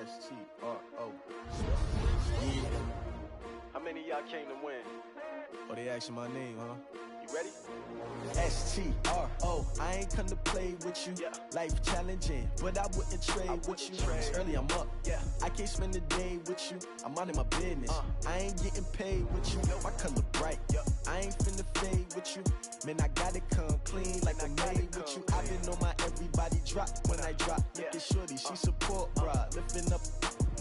S-T-R-O. How many of y'all came to win? Oh, they asking my name, huh? You ready? S-T-R-O. I ain't come to play with you. Yeah. Life challenging, but I wouldn't trade with you. It's early, I'm up. Yeah. I can't spend the day with you. I'm minding my business. I ain't getting paid with you. My color bright. I ain't finna fade with you. Man, I gotta come clean like I'm made with you. I've been on my everybody drop when I drop. Look at shorty, she support, bruh. Lifting up,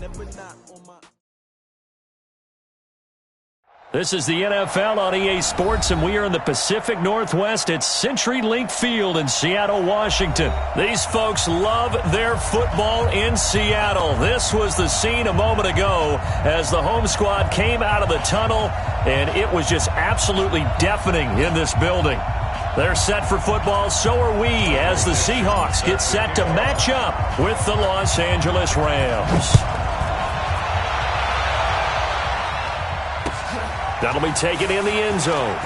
never not on my... This is the NFL on EA Sports, and we are in the Pacific Northwest at CenturyLink Field in Seattle, Washington. These folks love their football in Seattle. This was the scene a moment ago as the home squad came out of the tunnel, and it was just absolutely deafening in this building. They're set for football, so are we, as the Seahawks get set to match up with the Los Angeles Rams. That'll be taken in the end zone.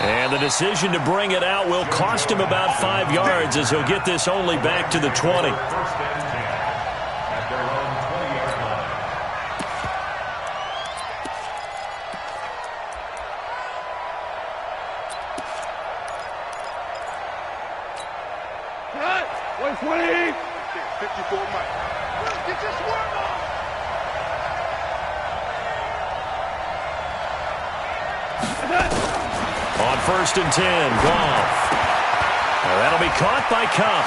And the decision to bring it out will cost him about 5 yards as he'll get this only back to the 20. Cut! 120! 54 Mike. Get your swerve on! On 1st and 10, Goff. That'll be caught by Kupp.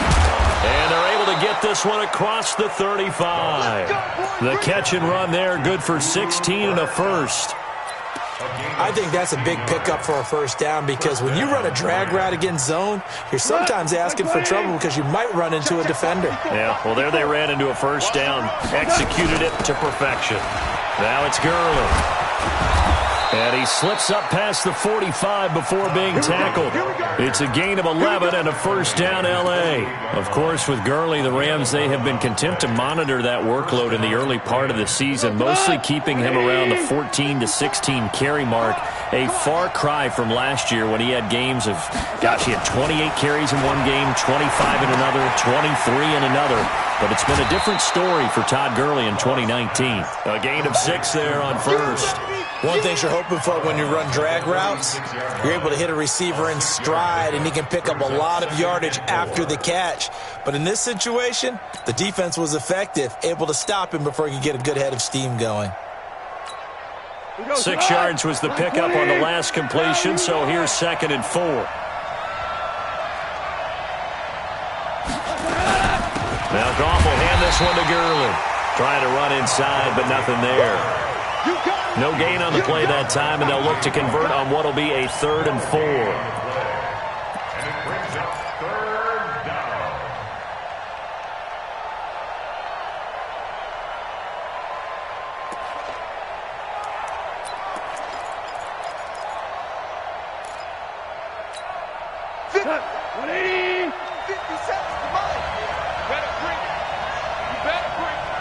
And they're able to get this one across the 35. The catch and run there, good for 16 and a first. I think that's a big pickup for a first down because when you run a drag route against zone, you're sometimes asking for trouble because you might run into a defender. Yeah, well, there they ran into a first down, executed it to perfection. Now it's Gurley. And he slips up past the 45 before being tackled. It's a gain of 11 and a first down L.A. Of course, with Gurley, the Rams, they have been content to monitor that workload in the early part of the season, mostly keeping him around the 14 to 16 carry mark, a far cry from last year when he had games of, gosh, he had 28 carries in one game, 25 in another, 23 in another. But it's been a different story for Todd Gurley in 2019. A gain of 6 there on first. One thing you're hoping for when you run drag routes, you're able to hit a receiver in stride, and he can pick up a lot of yardage after the catch. But in this situation, the defense was effective, able to stop him before he could get a good head of steam going. 6 yards was the pickup on the last completion, so here's 2nd and 4. Now Goff will hand this one to Gurley. Trying to run inside, but nothing there. No gain on the play that time, and they'll look to convert on what will be a 3rd and 4. And it brings up 3rd down. Cut! 180! 50 seconds to mine! You better bring it! You better bring it!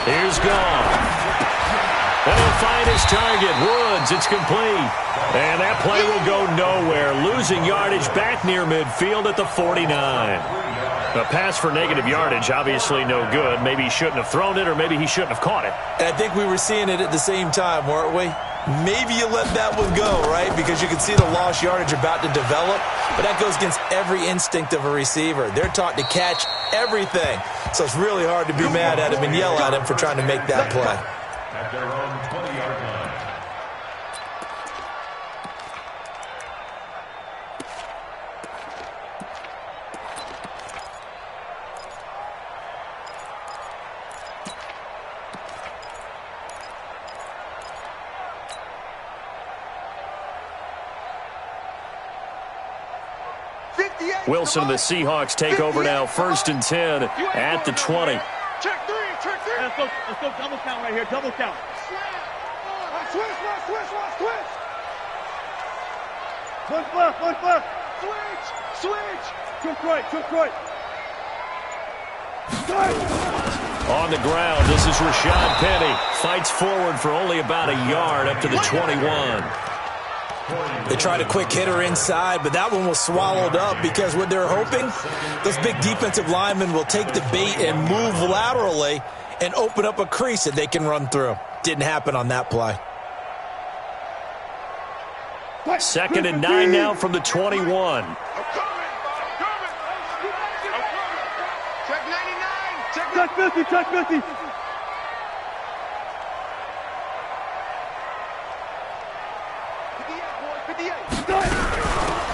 Here's Goff. And he'll find his target, Woods. It's complete. And that play will go nowhere, losing yardage back near midfield at the 49. A pass for negative yardage, obviously no good. Maybe he shouldn't have thrown it, or maybe he shouldn't have caught it. And I think we were seeing it at the same time, weren't we? Maybe you let that one go, right? Because you can see the lost yardage about to develop. But that goes against every instinct of a receiver. They're taught to catch everything. So it's really hard to be mad at him and yell at him for trying to make that play. At their own 20-yard line. Wilson and the Seahawks take over now, 1st and 10 at the 20. Check 3, check 3! Let's go double count right here, double count. Switch! One left! Switch! Took right! On the ground, this is Rashad Penny. Fights forward for only about a yard up to the 21. They tried a quick hitter inside, but that one was swallowed up because what they're hoping, those big defensive linemen will take the bait and move laterally and open up a crease that they can run through. Didn't happen on that play. 2nd and 9 now from the 21. Check 50, check 50.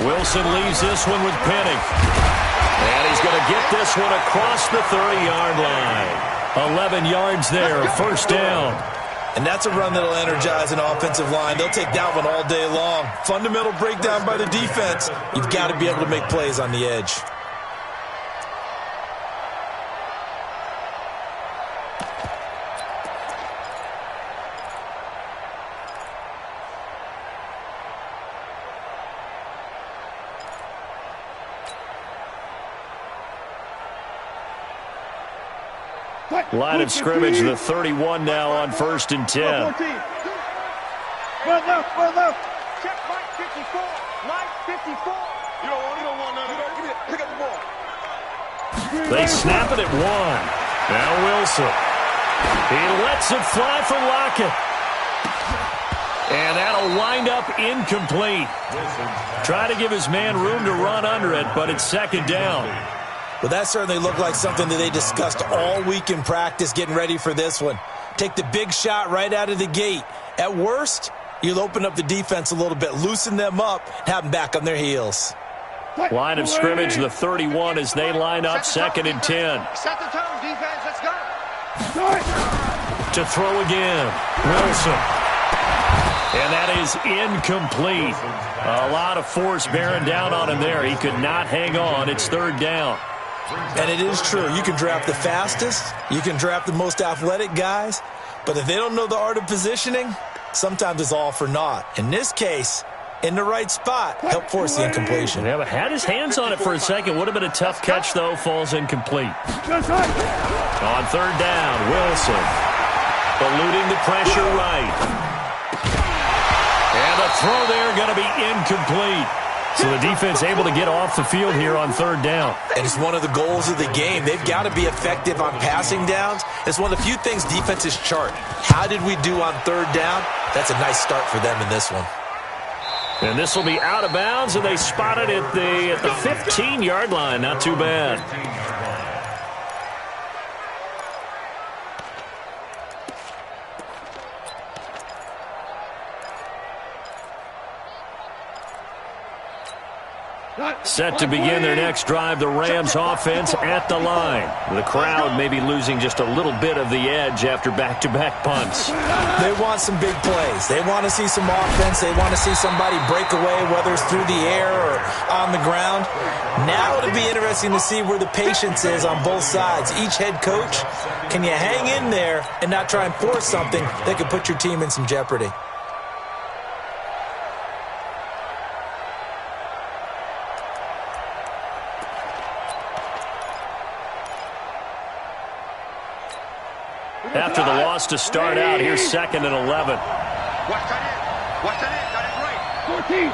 Wilson leaves this one with Penning. And he's going to get this one across the 30-yard line. 11 yards there, first down. And that's a run that'll energize an offensive line. They'll take that one all day long. Fundamental breakdown by the defense. You've got to be able to make plays on the edge. Line of scrimmage, the 31 now on 1st and 10. Well left. Check Mike 54. Mike 54. You don't want none of that. Pick up the ball. They snap it at 1. Now Wilson. He lets it fly for Lockett. And that'll wind up incomplete. Try to give his man room to run under it, but it's 2nd down. Well, that certainly looked like something that they discussed all week in practice getting ready for this one. Take the big shot right out of the gate. At worst, you'll open up the defense a little bit, loosen them up, and have them back on their heels. Line of scrimmage, the 31 as they line up 2nd and 10. Set the tone, defense. Let's go. To throw again. Wilson. And that is incomplete. A lot of force bearing down on him there. He could not hang on. It's 3rd down. And it is true. You can draft the fastest. You can draft the most athletic guys. But if they don't know the art of positioning, sometimes it's all for naught. In this case, in the right spot, help force the incompletion. Yeah, but had his hands on it for a second. Would have been a tough catch, though. Falls incomplete. On 3rd down, Wilson. Eluding the pressure right. And the throw there going to be incomplete. So the defense able to get off the field here on 3rd down. And it's one of the goals of the game. They've got to be effective on passing downs. It's one of the few things defenses chart. How did we do on 3rd down? That's a nice start for them in this one. And this will be out of bounds, and they spot it at the 15-yard line. Not too bad. Set to begin their next drive, the Rams offense at the line. The crowd may be losing just a little bit of the edge after back-to-back punts. They want some big plays. They want to see some offense. They want to see somebody break away, whether it's through the air or on the ground. Now it'll be interesting to see where the patience is on both sides. Each head coach, can you hang in there and not try and force something that could put your team in some jeopardy? After the loss to start out, here's 2nd and 11. Watch that in. Watch that in. Got it right. 14.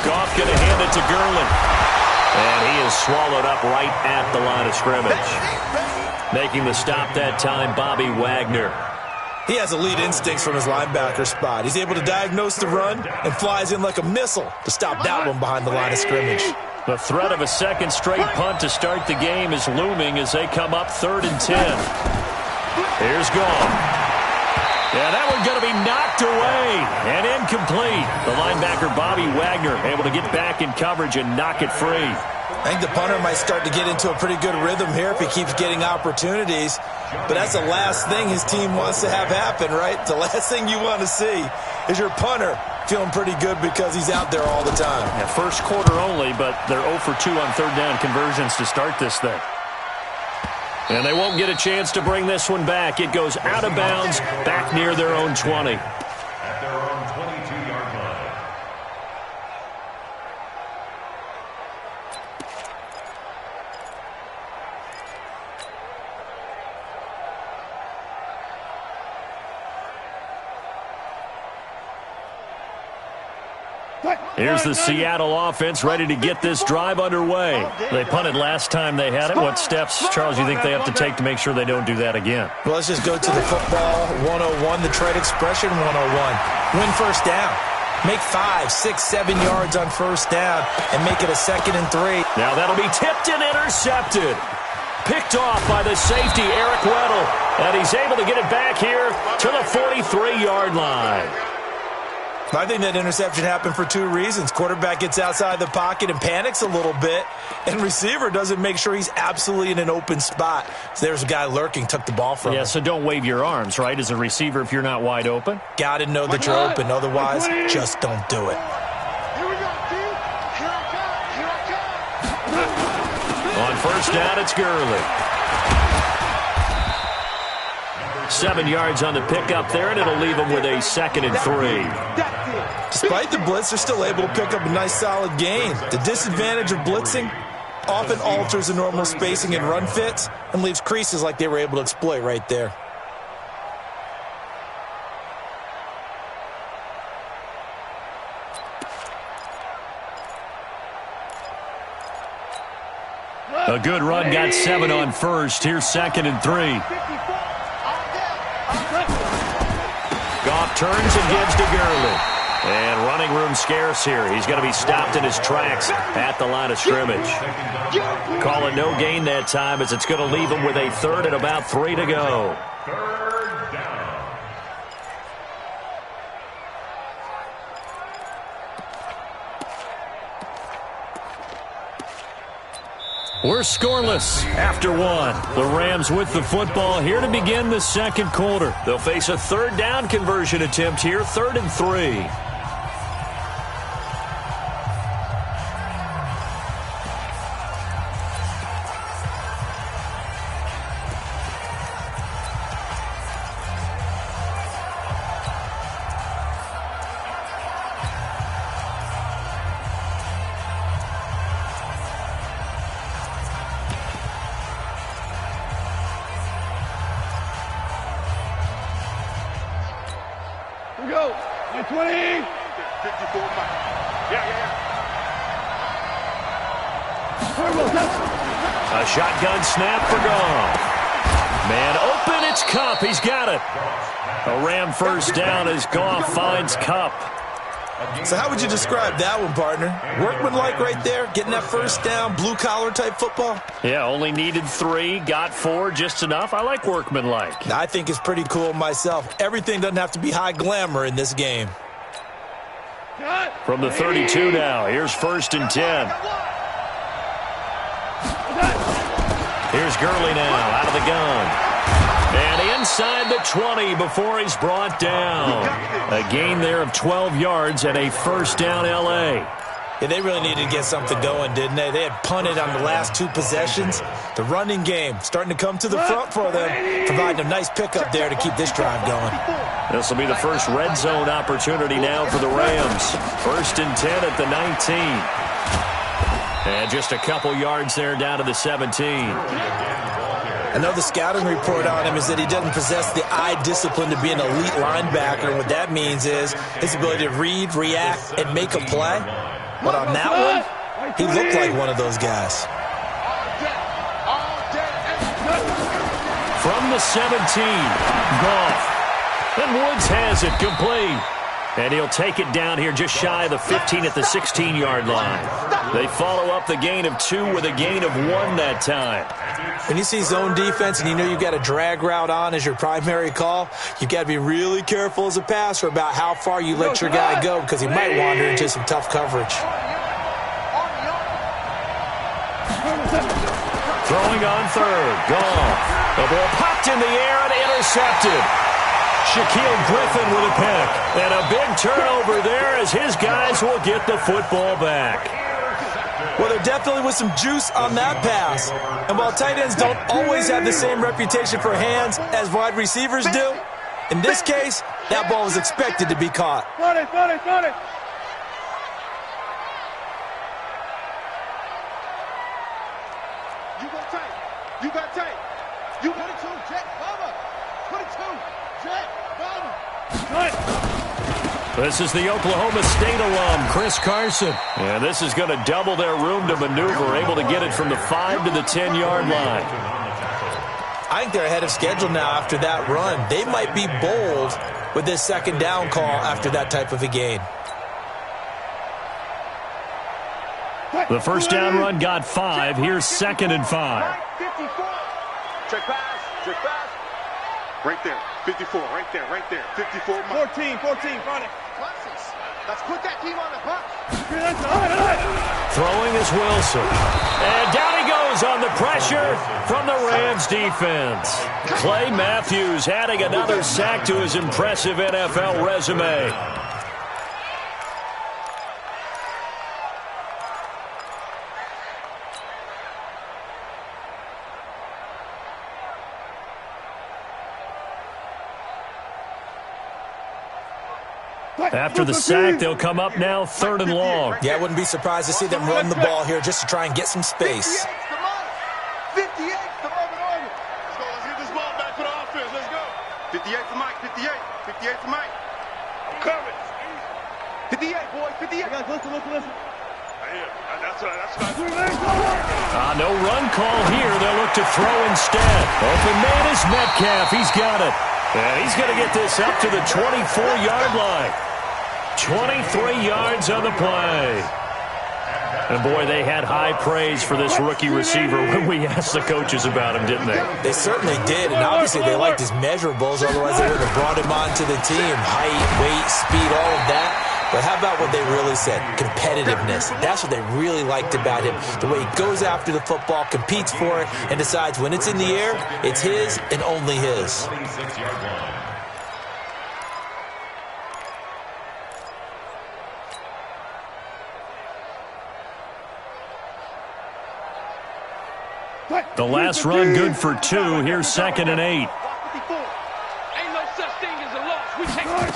Goff going to hand it to Gurley. And he is swallowed up right at the line of scrimmage. Making the stop that time, Bobby Wagner. He has elite instincts from his linebacker spot. He's able to diagnose the run and flies in like a missile to stop that one behind the line of scrimmage. The threat of a second straight punt to start the game is looming as they come up 3rd and 10. Here's Goff. Yeah, that one's going to be knocked away and incomplete. The linebacker, Bobby Wagner, able to get back in coverage and knock it free. I think the punter might start to get into a pretty good rhythm here if he keeps getting opportunities. But that's the last thing his team wants to have happen, right? The last thing you want to see is your punter feeling pretty good because he's out there all the time. Yeah, first quarter only, but they're 0 for 2 on 3rd down conversions to start this thing. And they won't get a chance to bring this one back. It goes out of bounds back near their own 20. At their own 22-yard line. Here's the Seattle offense ready to get this drive underway. They punted last time they had it. What steps, Charles, you think they have to take to make sure they don't do that again? Well, let's just go to the football 101, the trade expression 101. Win first down. Make 5, 6, 7 yards on first down and make it a 2nd and 3. Now that'll be tipped and intercepted. Picked off by the safety, Eric Weddle. And he's able to get it back here to the 43-yard line. I think that interception happened for 2 reasons. Quarterback gets outside the pocket and panics a little bit, and receiver doesn't make sure he's absolutely in an open spot. So there's a guy lurking, took the ball from him. Yeah, so don't wave your arms, right, as a receiver if you're not wide open? Got to know that you're open. Otherwise, just don't do it. Here we go, dude. Here I come. On first down, it's Gurley. 7 yards on the pickup there, and it'll leave them with a 2nd and 3. Despite the blitz, they're still able to pick up a nice, solid gain. The disadvantage of blitzing often alters the normal spacing and run fits and leaves creases like they were able to exploit right there. A good run, got 7 on first. Here's 2nd and 3. Goff turns and gives to Gurley. And running room scarce here. He's going to be stopped in his tracks at the line of scrimmage. Call it no gain that time as it's going to leave him with a 3rd and about 3 to go. Third down. We're scoreless after 1. The Rams with the football here to begin the 2nd quarter. They'll face a 3rd down conversion attempt here, 3rd and 3. Here we go. 20. 54. A shotgun snap for Goff. Man open, it's Kupp. He's got it. A Ram first down as Goff finds Kupp. So how would you describe that one, partner? Workmanlike right there, getting that first down, blue-collar type football? Yeah, only needed 3, got 4, just enough. I like workmanlike. I think it's pretty cool myself. Everything doesn't have to be high glamour in this game. From the 32 now, here's 1st and 10. Here's Gurley now, out of the gun. And inside the 20 before he's brought down. A gain there of 12 yards and a first down L.A. Yeah, they really needed to get something going, didn't they? They had punted on the last 2 possessions. The running game starting to come to the front for them, providing a nice pickup there to keep this drive going. This will be the first red zone opportunity now for the Rams. 1st and 10 at the 19. And just a couple yards there down to the 17. Another scouting report on him is that he doesn't possess the eye discipline to be an elite linebacker. And what that means is his ability to read, react, and make a play. But on that one, he looked like one of those guys. From the 17, Goff. And Woods has it complete. And he'll take it down here just shy of the 15 at the 16-yard line. They follow up the gain of 2 with a gain of 1 that time. When you see zone defense and you know you've got a drag route on as your primary call, you've got to be really careful as a passer about how far you let your guy go because he might wander into some tough coverage. Throwing on 3rd, Goff. The ball popped in the air and intercepted. Shaquille Griffin with a pick. And a big turnover there as his guys will get the football back. Well, there definitely was some juice on that pass. And while tight ends don't always have the same reputation for hands as wide receivers do, in this case, that ball was expected to be caught. Got it. You got tight. You 22, Jet, Bubba. 22, Jet, Bubba. This is the Oklahoma State alum, Chris Carson. And this is going to double their room to maneuver, able to get it from the 5 to the 10-yard line. I think they're ahead of schedule now after that run. They might be bold with this second down call after that type of a gain. The first down run got 5. Here's 2nd and 5. 54. Check pass. Check pass. Right there. 54. Right there. 54. 14. Front it. Let's put that team on the hunt. Throwing is Wilson. And down he goes on the pressure from the Rams defense. Clay Matthews adding another sack to his impressive NFL resume. After the sack, they'll come up now 3rd and long. Yeah, I wouldn't be surprised to see them run the ball here just to try and get some space. 58's the moment on it. Let's get this ball back to the offense. Let's go. 58 for Mike. 58 for Mike. I'm coming. 58, boys. 58. Guys, listen. That's No run call here. They'll look to throw instead. Open man is Metcalf. He's got it. And he's going to get this up to the 24-yard line. 23 yards on the play. And, boy, they had high praise for this rookie receiver when we asked the coaches about him, didn't they? They certainly did, and obviously they liked his measurables. Otherwise, they would have brought him onto the team. Height, weight, speed, all of that. But how about what they really said? Competitiveness. That's what they really liked about him. The way he goes after the football, competes for it, and decides when it's in the air, it's his and only his. The last run good for 2. Here's 2nd and 8. Ain't no such thing as a loss. We take it.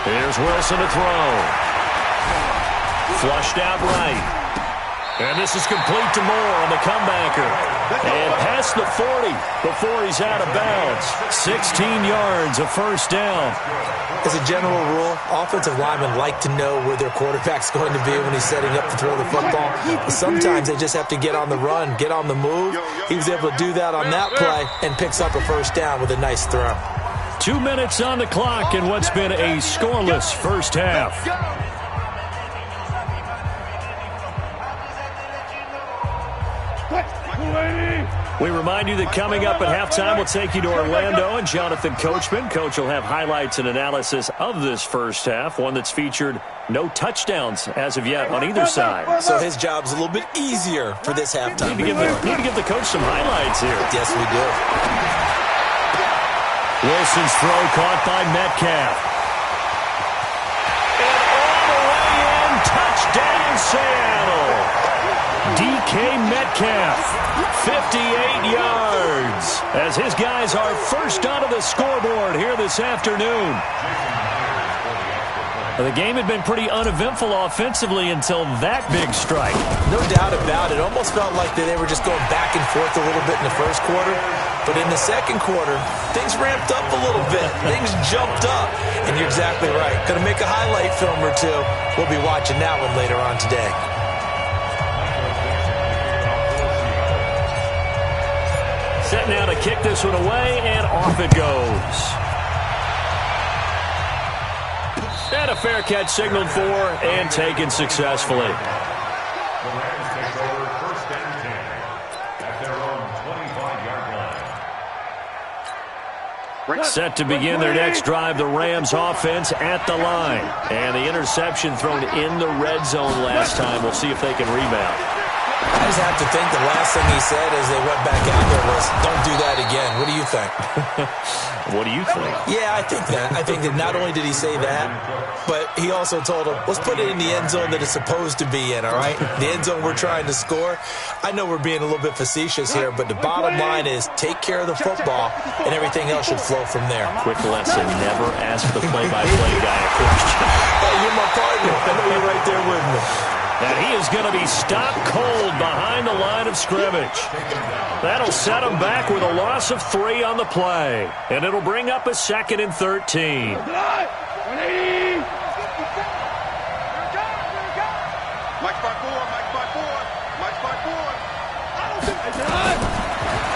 Here's Wilson to throw. Flushed out right. And this is complete to Moore on the comebacker. And past the 40 before he's out of bounds. 16 yards, a first down. As a general rule, offensive linemen like to know where their quarterback's going to be when he's setting up to throw the football. But sometimes they just have to get on the run, get on the move. He was able to do that on that play and picks up a first down with a nice throw. 2 minutes on the clock in what's been a scoreless first half. We remind you that coming up at halftime, we'll take you to Orlando and Jonathan Coachman. Coach will have highlights and analysis of this first half, one that's featured no touchdowns as of yet on either side. So his job's a little bit easier for this halftime. Need to give the coach some highlights here. Yes, we do. Wilson's throw caught by Metcalf. And all the way in, touchdown Seattle. DK Metcalf, 58 yards, as his guys are first onto the scoreboard here this afternoon. The game had been pretty uneventful offensively until that big strike. No doubt about it. Almost felt like they were just going back and forth a little bit in the first quarter. But in the second quarter, things ramped up a little bit. Things jumped up. And you're exactly right. Going to make a highlight film or two. We'll be watching that one later on today. Set now to kick this one away, and off it goes. And a fair catch signaled for and taken successfully. The Rams take over first and 10 at their own 25-yard line. Set to begin their next drive, the Rams offense at the line. And the interception thrown in the red zone last time. We'll see if they can rebound. I just have to think the last thing he said as they went back out there was, don't do that again. What do you think? What do you think? Yeah, I think that. I think that not only did he say that, but he also told him, let's put it in the end zone that it's supposed to be in, all right? The end zone we're trying to score. I know we're being a little bit facetious here, but the bottom line is take care of the football, and everything else should flow from there. Quick lesson, never ask the play-by-play guy a question. Hey, you're my partner. I know you're right there with me. And he is going to be stopped cold behind the line of scrimmage. That'll set him back with a loss of 3 on the play. And it'll bring up a 2nd and 13.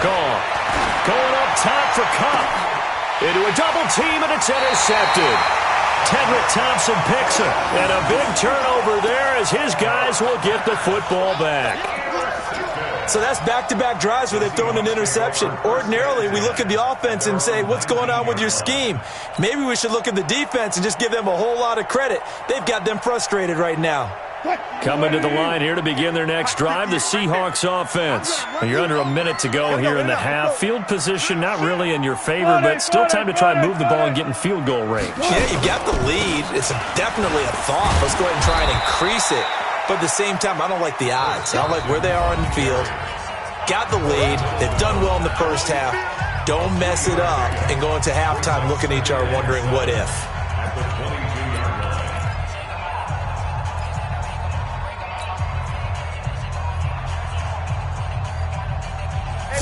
Gone. Going up top for Cup. Into a double team, and it's intercepted. Tedrick Thompson picks it. And a big turnover there as his guys will get the football back. So that's back-to-back drives where they've thrown an interception. Ordinarily, we look at the offense and say, what's going on with your scheme? Maybe we should look at the defense and just give them a whole lot of credit. They've got them frustrated right now. Coming to the line here to begin their next drive, the Seahawks offense. You're under a minute to go here in the half. Field position not really in your favor, but still time to try and move the ball and get in field goal range. Yeah, you got the lead. It's definitely a thought. Let's go ahead and try and increase it. But at the same time, I don't like the odds. I don't like where they are on the field. Got the lead. They've done well in the first half. Don't mess it up and go into halftime looking at each other wondering what if.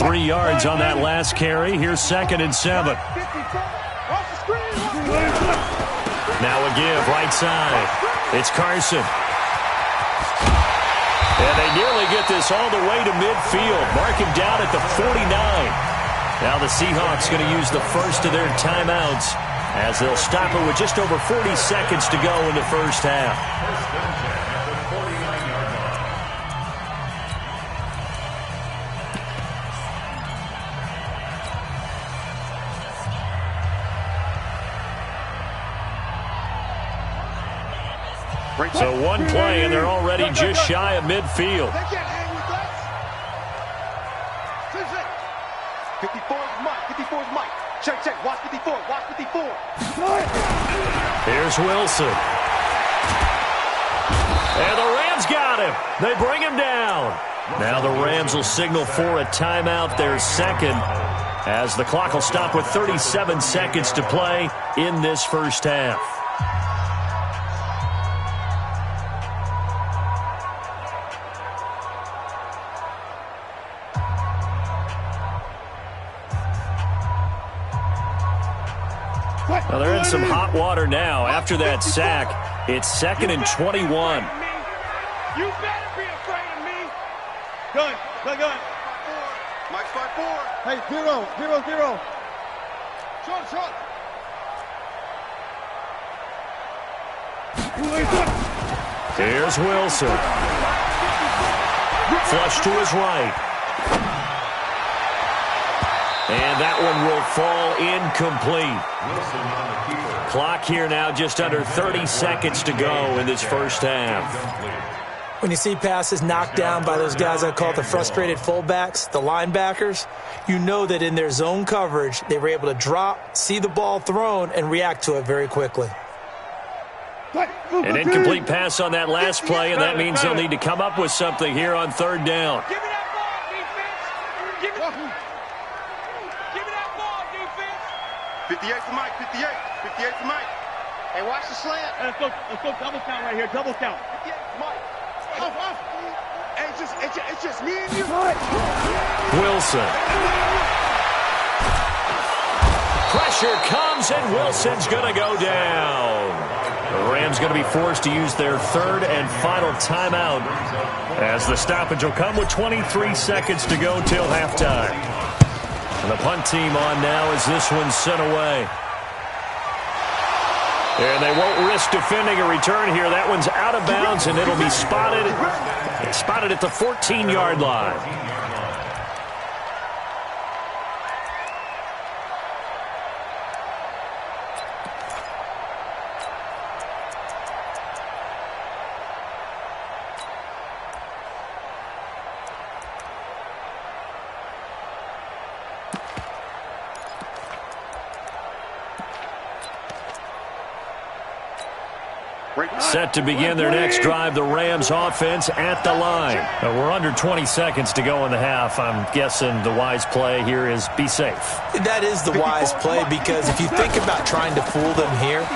3 yards on that last carry. Here's 2nd and 7. Now a give, right side. It's Carson. And they nearly get this all the way to midfield. Mark him down at the 49. Now the Seahawks going to use the first of their timeouts as they'll stop it with just over 40 seconds to go in the first half. So one play, and they're already just shy of midfield. 54 is Mike. 54 is Mike. Check, check. Watch 54. Watch 54. Here's Wilson. And the Rams got him. They bring him down. Now the Rams will signal for a timeout, their second, as the clock will stop with 37 seconds to play in this first half. Well, they're in some hot water now. After that sack, it's 2nd and 21. You better be afraid of me. Gun. Mike's 5-4. Hey, 0. Short. Here's Wilson. Flush to his right. And that one will fall incomplete. Clock here now just under 30 seconds to go in this first half. When you see passes knocked down by those guys I call the frustrated fullbacks, the linebackers, you know that in their zone coverage, they were able to drop, see the ball thrown, and react to it very quickly. An incomplete pass on that last play, and that means they'll need to come up with something here on 3rd down. Give me that ball, defense. Give me that ball, defense. 58 for Mike. 58 for Mike. Hey, watch the slant. Let's go double count right here. Double count. 58 for Mike. Hey, it's just me and you. Wilson. Pressure comes, and Wilson's going to go down. The Rams going to be forced to use their 3rd and final timeout as the stoppage will come with 23 seconds to go till halftime. And the punt team on now as this one's sent away. And they won't risk defending a return here. That one's out of bounds, and it'll be spotted at the 14-yard line. Set to begin their next drive, the Rams offense at the line. We're under 20 seconds to go in the half. I'm guessing the wise play here is be safe. That is the wise play, because if you think about trying to fool them here,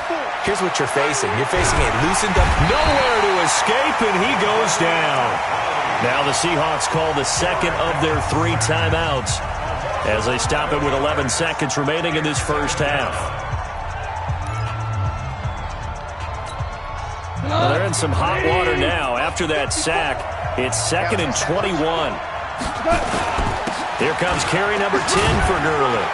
here's what you're facing. You're facing a loosened up. Nowhere to escape, and he goes down. Now the Seahawks call the second of their 3 timeouts as they stop it with 11 seconds remaining in this first half. Well, they're in some hot water now. After that sack, it's 2nd and 21. Here comes carry number 10 for Gurley.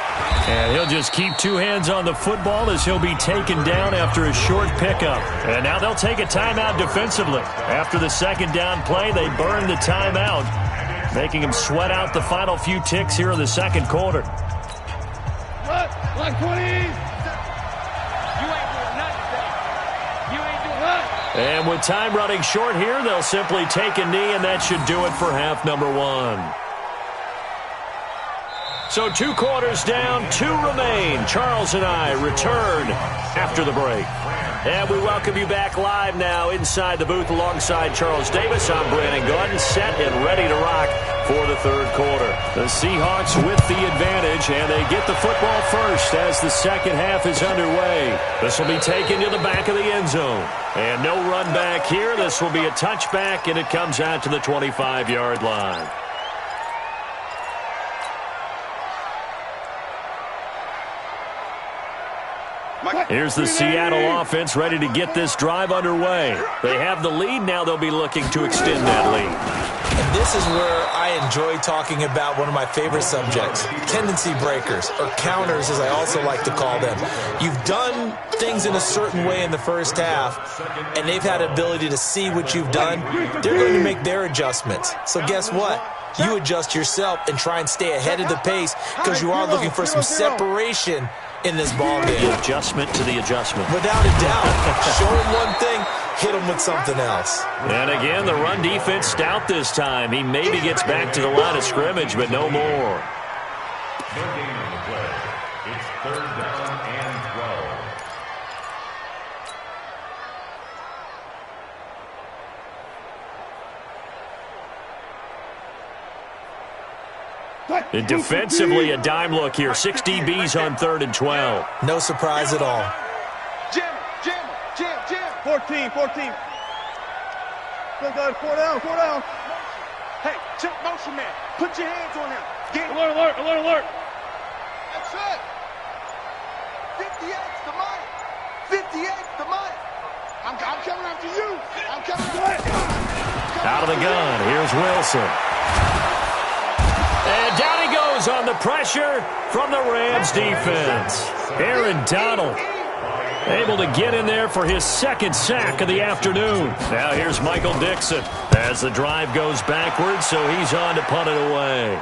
And he'll just keep two hands on the football as he'll be taken down after a short pickup. And now they'll take a timeout defensively. After the second down play, they burn the timeout, making him sweat out the final few ticks here in the second quarter. Like 20. And with time running short here, they'll simply take a knee, and that should do it for half number one. So 2 quarters down, 2 remain. Charles and I return after the break. And we welcome you back live now inside the booth alongside Charles Davis. I'm Brandon Gordon, set and ready to rock for the third quarter. The Seahawks with the advantage, and they get the football first as the second half is underway. This will be taken to the back of the end zone. And no run back here. This will be a touchback, and it comes out to the 25-yard line. Here's the Seattle offense ready to get this drive underway. They have the lead. Now they'll be looking to extend that lead. And this is where I enjoy talking about one of my favorite subjects, tendency breakers, or counters as I also like to call them. You've done things in a certain way in the first half, and they've had ability to see what you've done. They're going to make their adjustments. So guess what? You adjust yourself and try and stay ahead of the pace because you are looking for some separation in this ball game. The adjustment to the adjustment. Without a doubt. Show them one thing, hit them with something else. And again, the run defense stout this time. He maybe gets back to the line of scrimmage, but no more. No gain on the play. It's third down and 12. And defensively, a dime look here. 6 DBs on 3rd and 12. No surprise at all. Jam. 14. Good, 4 down. Hey, check motion man. Put your hands on him. Get alert. That's it. 58's the mic. 58's the mic. I'm coming after you. Out of the gun, here's Wilson. And down he goes on the pressure from the Rams defense. Aaron Donald able to get in there for his second sack of the afternoon. Now here's Michael Dixon as the drive goes backwards, so he's on to punt it away.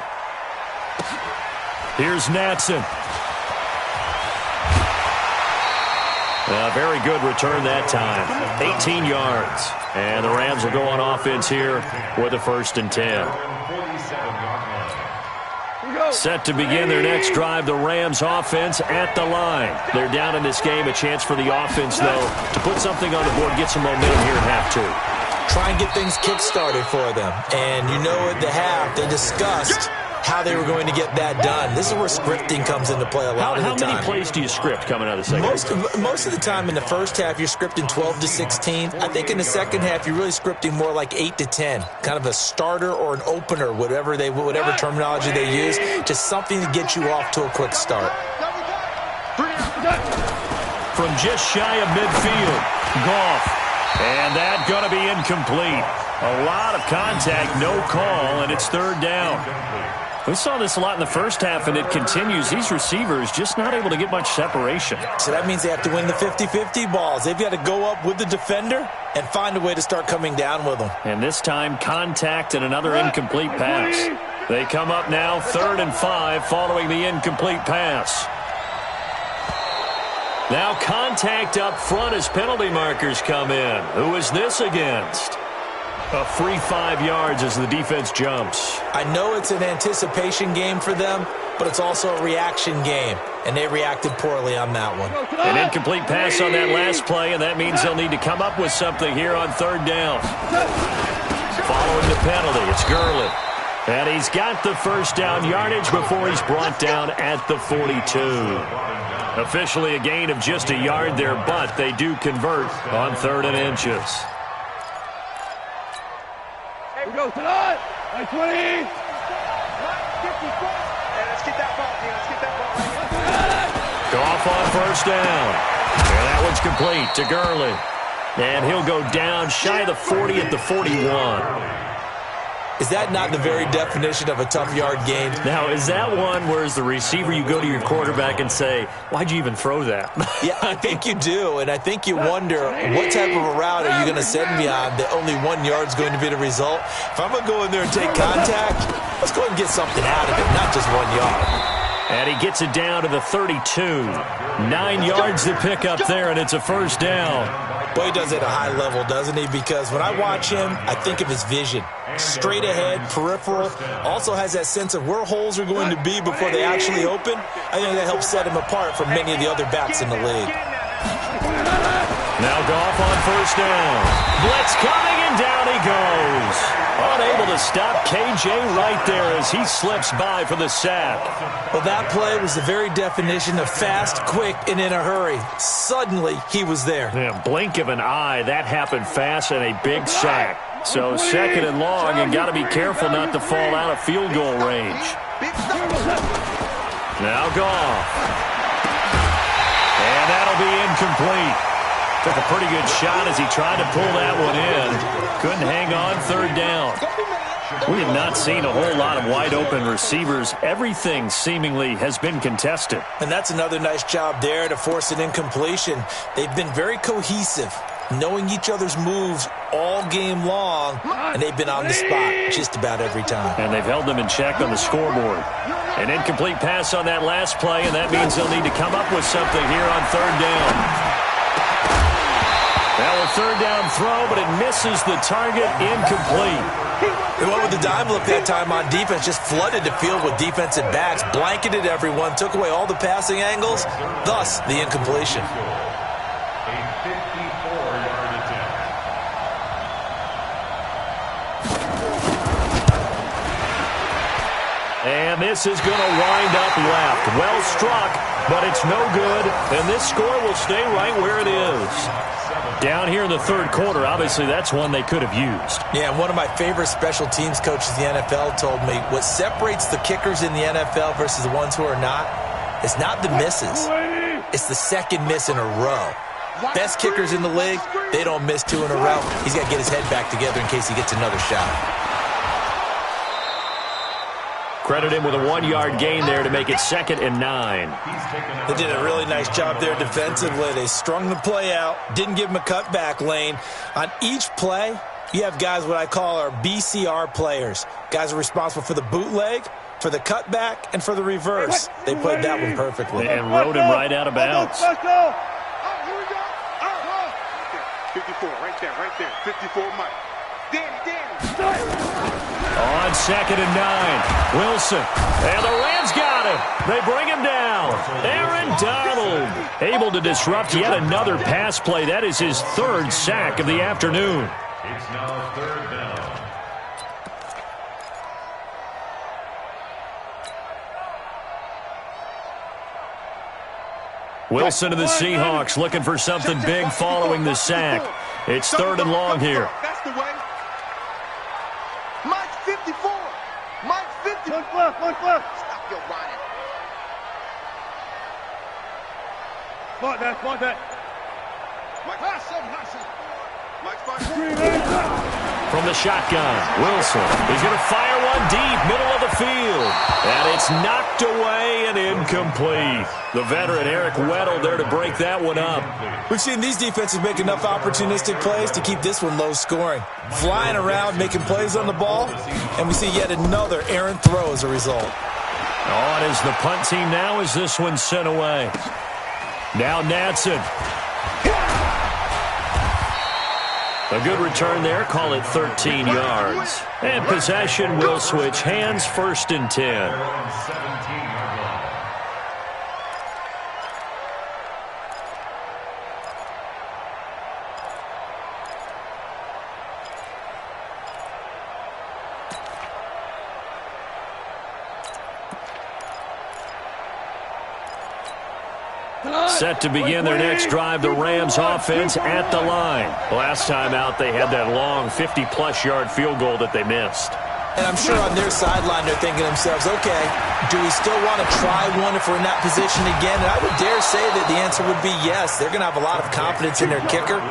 Here's Natson. A very good return that time. 18 yards. And the Rams will go on offense here with a 1st and 10. Set to begin their next drive, the Rams offense at the line. They're down in this game. A chance for the offense, though, to put something on the board, get some momentum here at half 2. Try and get things kick-started for them. And you know at the half, they discussed how they were going to get that done. This is where scripting comes into play a lot of the time. How many plays do you script coming out of the second? Most of the time in the first half, you're scripting 12 to 16. I think in the second half, you're really scripting more like 8 to 10. Kind of a starter or an opener, whatever terminology they use. Just something to get you off to a quick start. From just shy of midfield, Goff. And that going to be incomplete. A lot of contact, no call, and it's 3rd down. We saw this a lot in the first half, and it continues. These receivers just not able to get much separation. So that means they have to win the 50-50 balls. They've got to go up with the defender and find a way to start coming down with them. And this time, contact and another incomplete pass. They come up now 3rd and 5 following the incomplete pass. Now contact up front as penalty markers come in. Who is this against? A free 5 yards as the defense jumps. I know it's an anticipation game for them, but it's also a reaction game, and they reacted poorly on that one. An incomplete pass on that last play, and that means they'll need to come up with something here on 3rd down. Following the penalty, it's Gurley. And he's got the 1st down yardage before he's brought down at the 42. Officially a gain of just a yard there, but they do convert on 3rd and inches. We go tonight. 20. Hey, let's get that ball. Goff on 1st down. And that one's complete to Gurley. And he'll go down shy of the 40 at the 41. Is that not the very definition of a tough yard gain? Now, is that one where as the receiver you go to your quarterback and say, why'd you even throw that? Yeah, I think you do, and I think you wonder what type of a route are you going to send me on that only 1 yard's going to be the result? If I'm going to go in there and take contact, let's go ahead and get something out of it, not just 1 yard. And he gets it down to the 32. 9 yards to pick up there, and it's a first down. Boy, he does it at a high level, doesn't he? Because when I watch him, I think of his vision. Straight ahead, peripheral, also has that sense of where holes are going to be before they actually open. I think that helps set him apart from many of the other backs in the league. Now Goff on first down. Blitz coming, and down he goes. Unable to stop KJ right there as he slips by for the sack. Well, that play was the very definition of fast, quick, and in a hurry. Suddenly, he was there. Yeah, blink of an eye, that happened fast and a big sack. So second and long, and got to be careful not to fall out of field goal range. Now Goff. And that'll be incomplete. Took a pretty good shot as he tried to pull that one in. Couldn't hang on third down. We have not seen a whole lot of wide-open receivers. Everything seemingly has been contested. And that's another nice job there to force an incompletion. They've been very cohesive, knowing each other's moves all game long, and they've been on the spot just about every time. And they've held them in check on the scoreboard. An incomplete pass on that last play, and that means they'll need to come up with something here on third down. Now a third down throw, but it misses the target, incomplete. They went with the dime look that time on defense, just flooded the field with defensive backs, blanketed everyone, took away all the passing angles, thus the incompletion. A 54-yard attempt. And this is going to wind up left. Well struck, but it's no good, and this score will stay right where it is. Down here in the third quarter, obviously that's one they could have used. Yeah, and one of my favorite special teams coaches in the NFL told me what separates the kickers in the NFL versus the ones who are not, it's not the misses. It's the second miss in a row. Best kickers in the league, they don't miss 2 in a row. He's got to get his head back together in case he gets another shot. Credit him with a 1-yard gain there to make it 2nd and 9. They did a really nice job there defensively. They strung the play out, didn't give him a cutback lane. On each play, you have guys what I call our BCR players. Guys are responsible for the bootleg, for the cutback, and for the reverse. They played that one perfectly. And rode him right out of bounds. 54, right there. 54, Mike. Danny. On 2nd and 9, Wilson. And the Rams got him. They bring him down. Aaron Donald able to disrupt yet another pass play. That is his 3rd sack of the afternoon. It's now 3rd down. Wilson of the Seahawks looking for something big following the sack. It's 3rd and long here. That's the way. Mike 54. Mike 50. Look left. Stop your running. Smart that. Mike, Mike's fine. From the shotgun, Wilson is going to fire one deep, middle of the field. And it's knocked away and incomplete. The veteran Eric Weddle there to break that one up. We've seen these defenses make enough opportunistic plays to keep this one low scoring. Flying around, making plays on the ball, and we see yet another errant throw as a result. On is the punt team now as this one's sent away. Now Natson. A good return there, call it 13 yards. And possession will switch hands, 1st and 10. 17-yard line. Set to begin their next drive, the Rams offense at the line. Last time out, they had that long 50-plus yard field goal that they missed. And I'm sure on their sideline they're thinking to themselves, okay, do we still want to try one if we're in that position again? And I would dare say that the answer would be yes. They're going to have a lot of confidence in their kicker.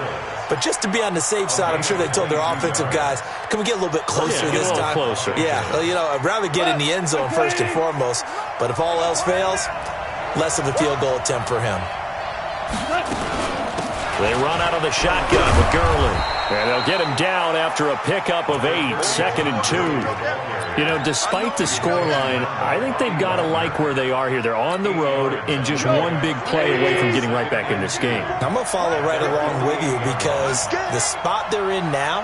But just to be on the safe side, I'm sure they told their offensive guys, can we get a little bit closer this time? Closer. Yeah, well, I'd rather get in the end zone first and foremost. But if all else fails, less of a field goal attempt for him. They run out of the shotgun with Gurley. And they'll get him down after a pickup of 8, 2nd and 2. Despite the scoreline, I think they've got to like where they are here. They're on the road and just one big play away from getting right back in this game. I'm going to follow right along with you because the spot they're in now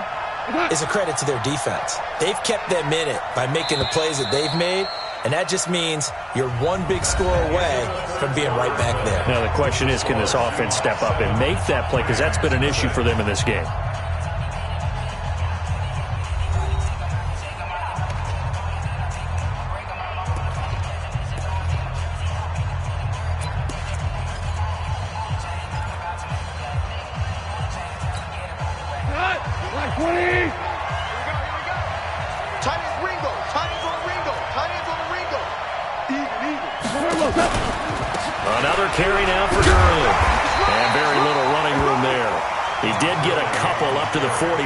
is a credit to their defense. They've kept them in it by making the plays that they've made. And that just means you're one big score away from being right back there. Now, the question is, can this offense step up and make that play? Because that's been an issue for them in this game. Another carry now for Gurley. And very little running room there. He did get a couple up to the 49.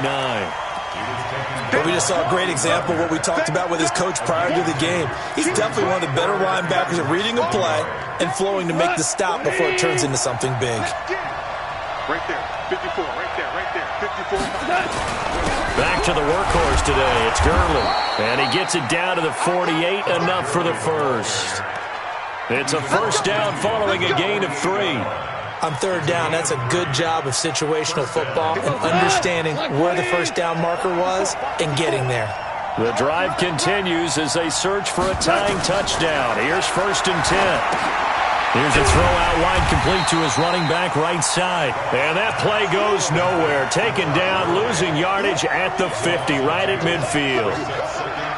But we just saw a great example of what we talked about with his coach prior to the game. He's definitely one of the better linebackers at reading a play and flowing to make the stop before it turns into something big. Right there, 54, right there, 54. Back to the workhorse today. It's Gurley. And he gets it down to the 48, enough for the first. It's a first down following a gain of 3. On third down, that's a good job of situational football and understanding where the first down marker was and getting there. The drive continues as they search for a tying touchdown. Here's 1st and 10. Here's a throw out wide, complete to his running back right side. And that play goes nowhere. Taken down, losing yardage at the 50, right at midfield.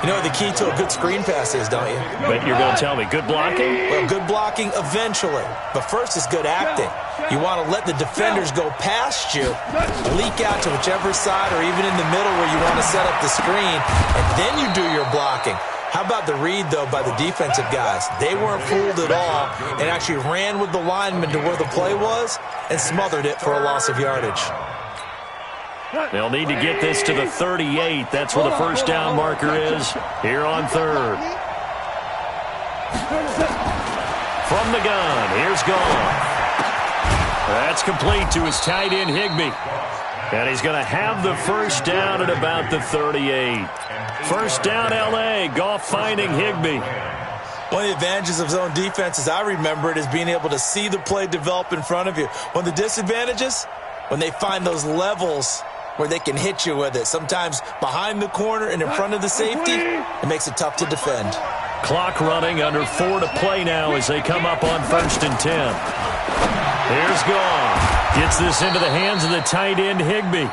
You know what the key to a good screen pass is, don't you? But you're going to tell me, good blocking? Well, good blocking eventually. But first is good acting. You want to let the defenders go past you, leak out to whichever side or even in the middle where you want to set up the screen, and then you do your blocking. How about the read, though, by the defensive guys? They weren't fooled at all and actually ran with the lineman to where the play was and smothered it for a loss of yardage. They'll need to get this to the 38. That's where the first down marker is here on third. From the gun, here's Goff. That's complete to his tight end, Higbee. And he's going to have the first down at about the 38. First down, L.A. Goff finding Higbee. One of the advantages of zone defense, as I remember it, is being able to see the play develop in front of you. One of the disadvantages, when they find those levels where they can hit you with it. Sometimes behind the corner and in front of the safety, it makes it tough to defend. Clock running, under 4 to play now as they come up on 1st and 10. Here's Goff. Gets this into the hands of the tight end, Higbee.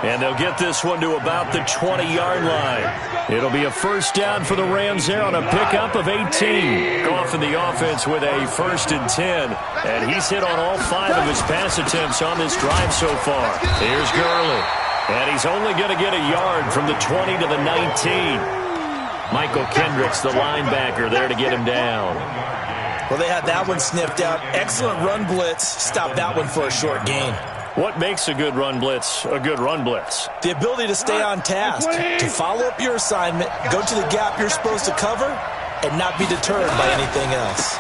And they'll get this one to about the 20-yard line. It'll be a first down for the Rams there on a pickup of 18. Goff in the offense with a 1st and 10. And he's hit on all 5 of his pass attempts on this drive so far. Here's Gurley. And he's only going to get a yard from the 20 to the 19. Michael Kendricks, the linebacker, there to get him down. Well, they had that one sniffed out. Excellent run blitz. Stopped that one for a short gain. What makes a good run blitz a good run blitz? The ability to stay on task, to follow up your assignment, go to the gap you're supposed to cover, and not be deterred by anything else.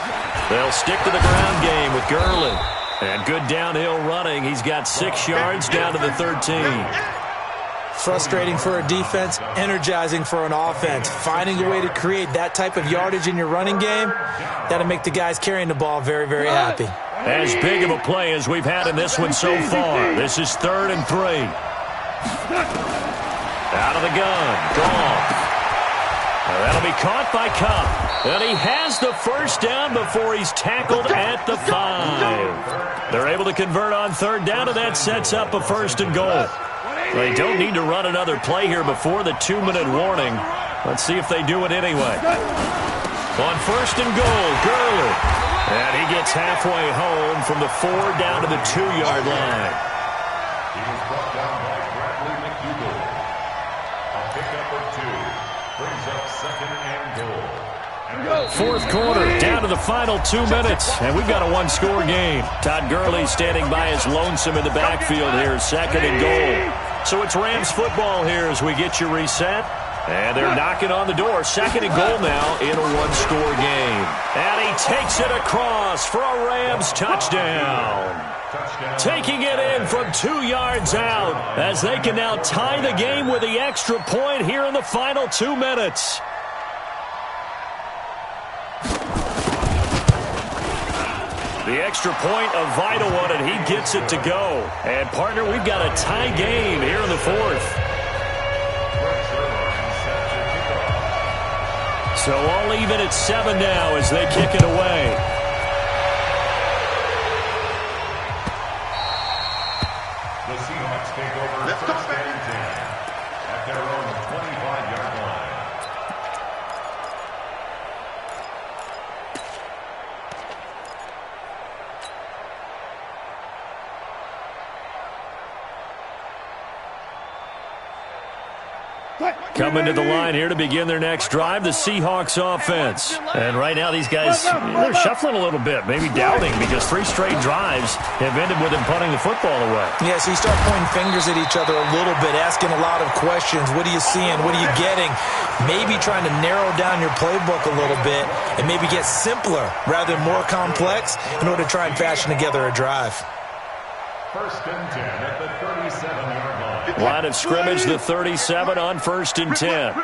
They'll stick to the ground game with Gurley. And good downhill running. He's got 6 yards down to the 13. Frustrating for a defense, energizing for an offense. Finding a way to create that type of yardage in your running game, that'll make the guys carrying the ball very, very happy. As big of a play as we've had in this one so far. This is 3rd and 3. Out of the gun, Goff. That'll be caught by Cup. And he has the first down before he's tackled at the 5. They're able to convert on 3rd down, and that sets up a 1st and goal. They don't need to run another play here before the 2-minute warning. Let's see if they do it anyway. On 1st and goal, Gurley. And he gets halfway home from the 4 down to the 2-yard line. He was brought down by Bradley McDougal. A pickup of 2 brings up 2nd and goal. Fourth quarter, down to the final 2 minutes, and we've got a one-score game. Todd Gurley standing by as lonesome in the backfield here, second and goal. So it's Rams football here as we get you reset. And they're knocking on the door. Second and goal now in a one-score game. And he takes it across for a Rams touchdown. Taking it in from 2 yards out as they can now tie the game with the extra point here in the final 2 minutes. The extra point, a vital one, and he gets it to go. And, partner, we've got a tie game here in the fourth. So all even at 7 now as they kick it away. The Seahawks take over first and 10 at their own 25-yard line. Coming to the line here to begin their next drive, the Seahawks offense. And right now these guys, they're shuffling a little bit, maybe doubting, because 3 straight drives have ended with them punting the football away. Yeah, so you start pointing fingers at each other a little bit, asking a lot of questions. What are you seeing? What are you getting? Maybe trying to narrow down your playbook a little bit and maybe get simpler rather than more complex in order to try and fashion together a drive. First and 10 at the 37-yard line. Line of scrimmage, the 37 on first and 10. Switch.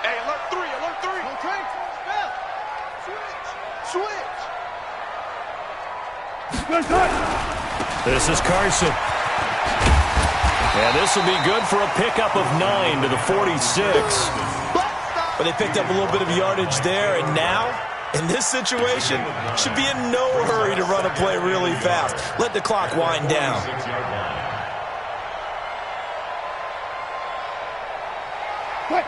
Hey, alert 3. Okay. Switch. This is Carson. And this will be good for a pickup of 9 to the 46. But they picked up a little bit of yardage there, and now, in this situation, should be in no hurry to run a play really fast. Let the clock wind down.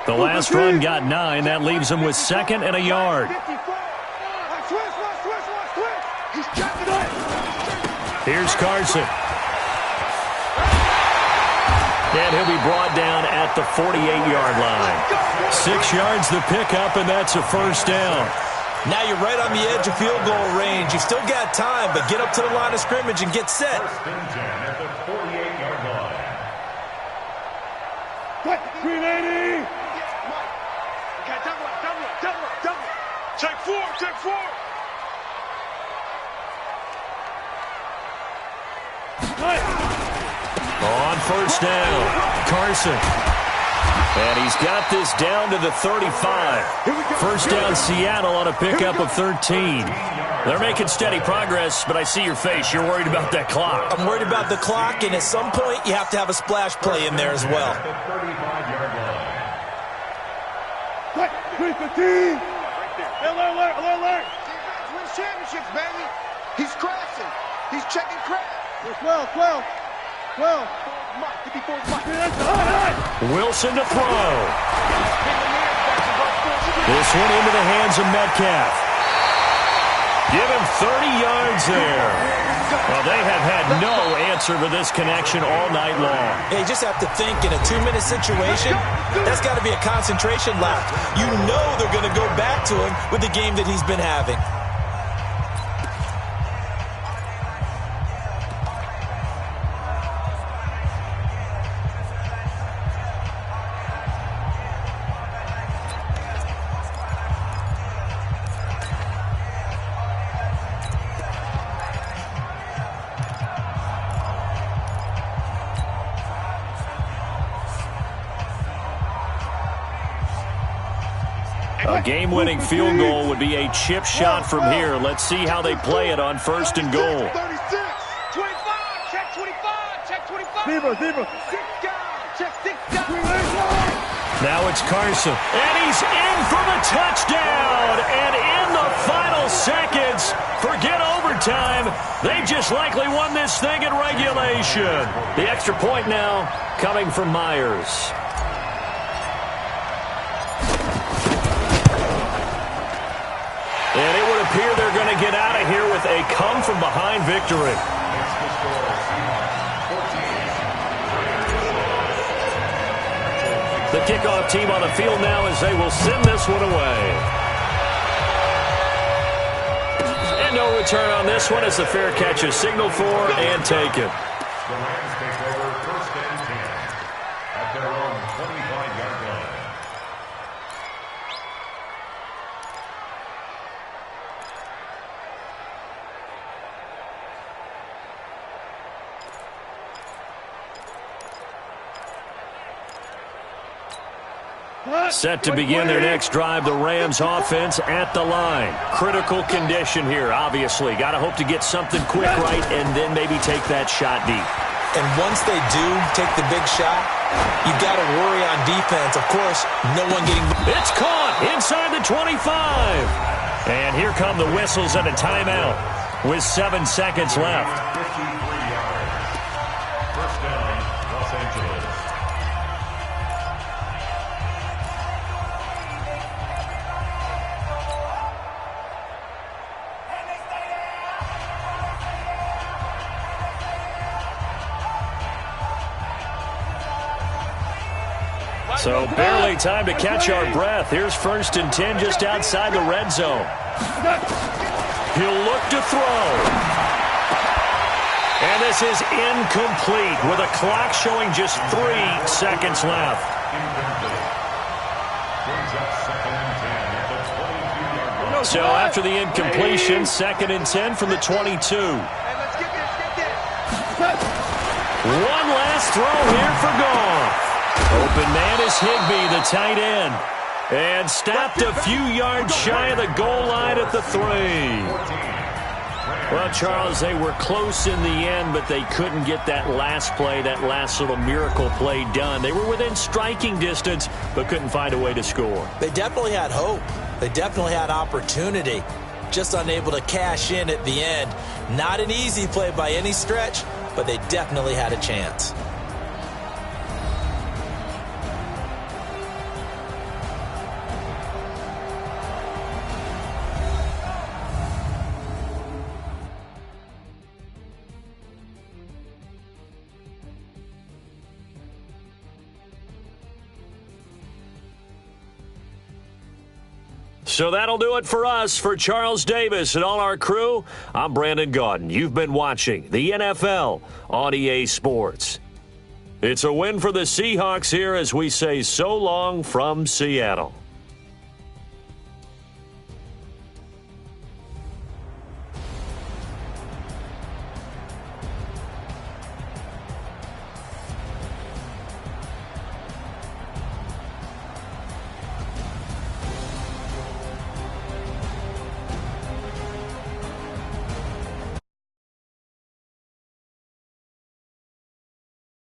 The last run got 9. That leaves them with 2nd and a yard. Here's Carson. And he'll be brought down at the 48-yard line. 6 yards the pickup, and that's a first down. Now you're right on the edge of field goal range. You've still got time, but get up to the line of scrimmage and get set. First and 10 at the 48-yard line. 380. Okay, double it. Check 4. On first down, Carson. And he's got this down to the 35. First down, Seattle on a pickup of 13. They're making steady progress, but I see your face. You're worried about that clock. I'm worried about the clock, and at some point, you have to have a splash play in there as well. The 35-yard line. 315. Alert. Wins championships, baby. He's crashing. He's checking crash. 12. Wilson to throw. This one into the hands of Metcalf. Give him 30 yards there. Well, they have had no answer for this connection all night long. Yeah, you just have to think in a 2-minute situation, that's got to be a concentration lapse. You know they're going to go back to him with the game that he's been having. A game-winning field goal would be a chip shot from here. Let's see how they play it on first and goal. 36, 25, check 25. Zebra. 6 guys, check 6 guys. Now it's Carson. And he's in for the touchdown. And in the final seconds, forget overtime. They just likely won this thing in regulation. The extra point now coming from Myers. And it would appear they're going to get out of here with a come-from-behind victory. The kickoff team on the field now as they will send this one away. And no return on this one as the fair catch is signaled for and taken. The Rams take over 1st and 10 at their own 25-yard line. Set to begin their next drive, the Rams offense at the line. Critical condition here, obviously. Got to hope to get something quick right and then maybe take that shot deep. And once they do take the big shot, you've got to worry on defense. Of course, no one getting... It's caught inside the 25. And here come the whistles and a timeout with 7 seconds left. 53 yards. First down, Los Angeles. So barely time to catch our breath. Here's 1st and 10 just outside the red zone. He'll look to throw. And this is incomplete with a clock showing just 3 seconds left. So after the incompletion, 2nd and 10 from the 22. One last throw here for Goff. Open man is Higbee, the tight end. And stopped a few yards shy of the goal line at the 3. Well, Charles, they were close in the end, but they couldn't get that last play, that last little miracle play done. They were within striking distance, but couldn't find a way to score. They definitely had hope. They definitely had opportunity. Just unable to cash in at the end. Not an easy play by any stretch, but they definitely had a chance. So that'll do it for us. For Charles Davis and all our crew, I'm Brandon Gaudin. You've been watching the NFL on EA Sports. It's a win for the Seahawks here as we say so long from Seattle.